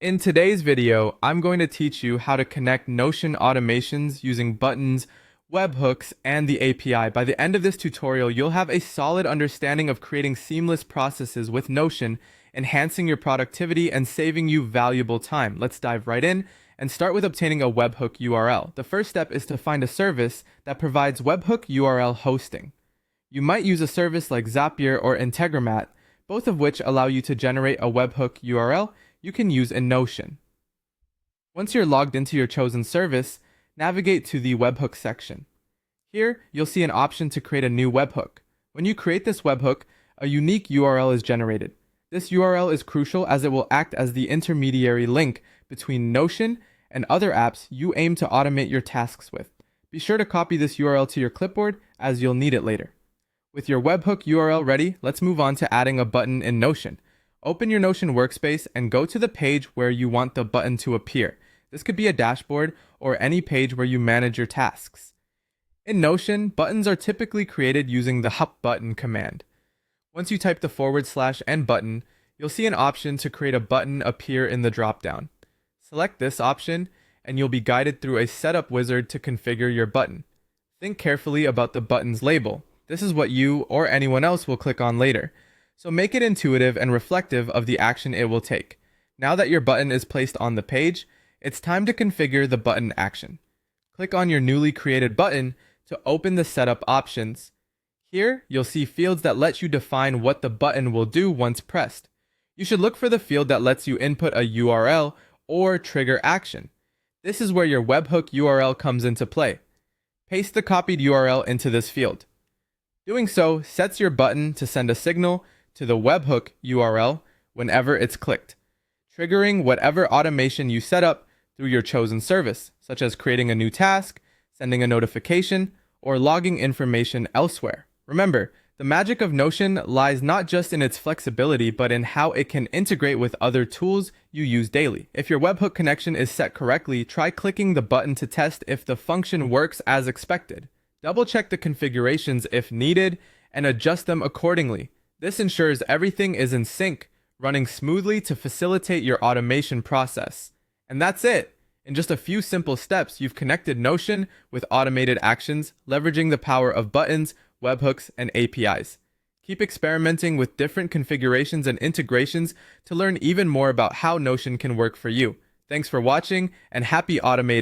In today's video, I'm going to teach you how to connect Notion automations using buttons, webhooks, and the API. By the end of this tutorial, you'll have a solid understanding of creating seamless processes with Notion, enhancing your productivity and saving you valuable time. Let's dive right in and start with obtaining a webhook URL. The first step is to find a service that provides webhook URL hosting. You might use a service like Zapier or Integromat, both of which allow you to generate a webhook URL you can use in Notion. Once you're logged into your chosen service, navigate to the webhook section. Here, you'll see an option to create a new webhook. When you create this webhook, a unique URL is generated. This URL is crucial as it will act as the intermediary link between Notion and other apps you aim to automate your tasks with. Be sure to copy this URL to your clipboard as you'll need it later. With your webhook URL ready, let's move on to adding a button in Notion. Open your Notion workspace and go to the page where you want the button to appear. This could be a dashboard or any page where you manage your tasks. In Notion, buttons are typically created using the up button command. Once you type the / and button, you'll see an option to create a button appear in the dropdown. Select this option and you'll be guided through a setup wizard to configure your button. Think carefully about the button's label. This is what you or anyone else will click on later. So make it intuitive and reflective of the action it will take. Now that your button is placed on the page, it's time to configure the button action. Click on your newly created button to open the setup options. Here, you'll see fields that let you define what the button will do once pressed. You should look for the field that lets you input a URL or trigger action. This is where your webhook URL comes into play. Paste the copied URL into this field. Doing so sets your button to send a signal to the webhook URL whenever it's clicked, triggering whatever automation you set up through your chosen service, such as creating a new task, sending a notification, or logging information elsewhere. Remember, the magic of Notion lies not just in its flexibility, but in how it can integrate with other tools you use daily. If your webhook connection is set correctly, try clicking the button to test if the function works as expected. Double check the configurations if needed and adjust them accordingly. This ensures everything is in sync, running smoothly to facilitate your automation process. And that's it! In just a few simple steps, you've connected Notion with automated actions, leveraging the power of buttons, webhooks, and APIs. Keep experimenting with different configurations and integrations to learn even more about how Notion can work for you. Thanks for watching, and happy automating!